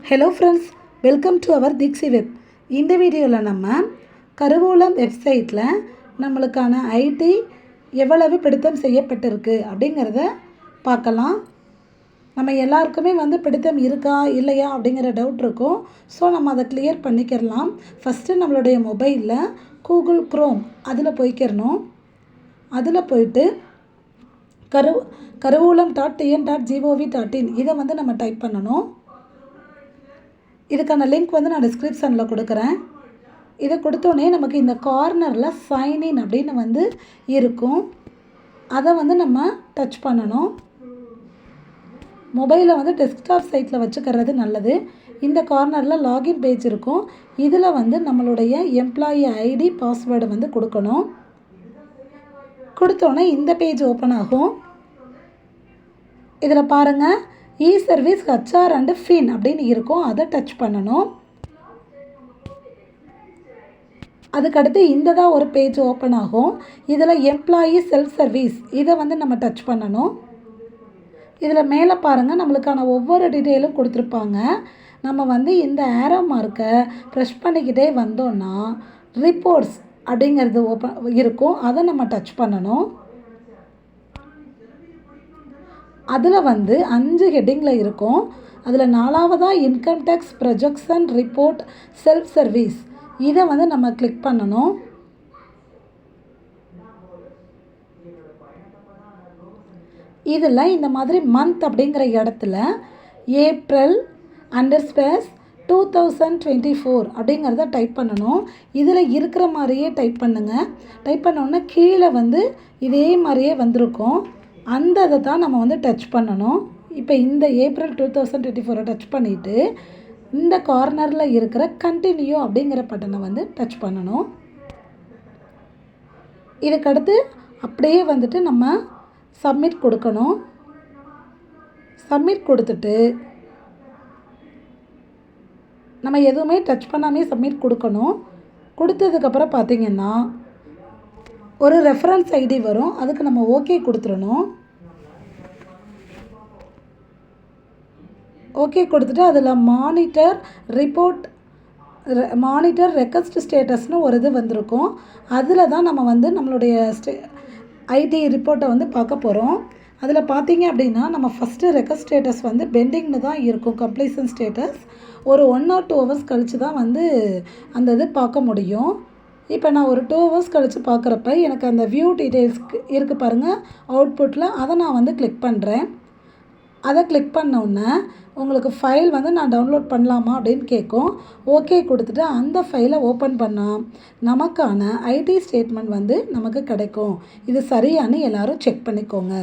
Hello friends, welcome to our Deeksi web. இந்த வீடியோவில் நம்ம கருவூலம் வெப்சைட்டில் நம்மளுக்கான ஐடி எவ்வளவு பிடித்தம் செய்யப்பட்டிருக்கு அப்படிங்கிறத பார்க்கலாம். நம்ம எல்லாருக்குமே பிடித்தம் இருக்கா இல்லையா அப்படிங்கிற டவுட் இருக்கும். ஸோ நம்ம அதை கிளியர் பண்ணிக்கிறலாம். ஃபஸ்ட்டு நம்மளுடைய மொபைலில் கூகுள் க்ரோம் அதில் போய்க்கிறணும். அதில் போயிட்டு கருவூலம்.tn.gov.in இதை நம்ம டைப் பண்ணணும். இதுக்கான லிங்க் நான் டிஸ்கிரிப்ஷனில் கொடுக்குறேன். இதை கொடுத்தோடனே நமக்கு இந்த கார்னரில் சைன்இன் அப்படின்னு இருக்கும். அதை நம்ம டச் பண்ணணும். மொபைலை டெஸ்க்டாப் சைட்டில் வச்சுக்கிறது நல்லது. இந்த கார்னரில் லாகின் பேஜ் இருக்கும். இதில் நம்மளுடைய எம்ப்ளாயி ஐடி பாஸ்வேர்டு கொடுக்கணும். கொடுத்தோன்னே இந்த பேஜ் ஓப்பன் ஆகும். இதில் பாருங்கள், இ சர்வீஸ் ஹச்ஆர் அண்டு ஃபின் அப்படின்னு இருக்கும். அதை டச் பண்ணணும். அதுக்கடுத்து இந்த தான் ஒரு பேஜ் ஓப்பன் ஆகும். இதில் எம்ப்ளாயி செல்ஃப் சர்வீஸ் இதை நம்ம டச் பண்ணணும். இதில் மேலே பாருங்கள், நம்மளுக்கான ஒவ்வொரு டீட்டெயிலும் கொடுத்துருப்பாங்க. நம்ம இந்த ஏரோ மார்க்கை ப்ரெஷ் பண்ணிக்கிட்டே வந்தோன்னா ரிப்போர்ட்ஸ் அப்படிங்கிறது இருக்கும். அதை நம்ம டச் பண்ணணும். அதில் 5 ஹெட்டிங்கில் இருக்கும். அதில் 4வதாக income tax projection report self service இதை நம்ம கிளிக் பண்ணணும். இதில் இந்த மாதிரி மந்த் அப்படிங்கிற இடத்துல ஏப்ரல் _2024 அப்படிங்கிறத டைப் பண்ணணும். இதில் இருக்கிற மாதிரியே டைப் பண்ணுங்கள். டைப் பண்ணோன்னே கீழே இதே மாதிரியே வந்திருக்கும். அந்த இதை தான் நம்ம டச் பண்ணணும். இப்போ இந்த ஏப்ரல் 2024 டச் பண்ணிவிட்டு இந்த கார்னரில் இருக்கிற கண்டினியூ அப்படிங்கிற பட்டனை டச் பண்ணணும். இதுக்கடுத்து அப்படியே நம்ம சப்மிட் கொடுக்கணும். சப்மிட் கொடுத்துட்டு நம்ம எதுவுமே டச் பண்ணாமே சப்மிட் கொடுக்கணும். கொடுத்ததுக்கப்புறம் பார்த்திங்கன்னா ஒரு ரெஃபரன்ஸ் ஐடி வரும். அதுக்கு நம்ம ஓகே கொடுத்துடணும். ஓகே கொடுத்துட்டு அதில் மானிட்டர் ரெக்வஸ்ட் ஸ்டேட்டஸ்னு ஒரு இது வந்திருக்கும். அதில் தான் நம்ம நம்மளுடைய ஐடி ரிப்போர்ட்டை பார்க்க போகிறோம். அதில் பார்த்திங்க அப்படின்னா நம்ம ஃபஸ்ட்டு ரெக்வஸ்ட் ஸ்டேட்டஸ் பெண்டிங்னு தான் இருக்கும். கம்ப்ளீஷன் ஸ்டேட்டஸ் ஒரு 1 or 2 hours கழித்து தான் அந்த இது பார்க்க முடியும். இப்போ நான் ஒரு 2 hours கழித்து பார்க்குறப்ப எனக்கு அந்த வியூ டீட்டெயில்ஸ்க்கு இருக்குது பாருங்கள் அவுட்புட்டில். அதை நான் கிளிக் பண்ணுறேன். அதை கிளிக் பண்ணோன்னே உங்களுக்கு ஃபைல் நான் டவுன்லோட் பண்ணலாமா அப்படின்னு கேட்கும். ஓகே கொடுத்துட்டு அந்த ஃபைலை ஓப்பன் பண்ணால் நமக்கான ஐடி ஸ்டேட்மெண்ட் நமக்கு கிடைக்கும். இது சரியானு எல்லோரும் செக் பண்ணிக்கோங்க.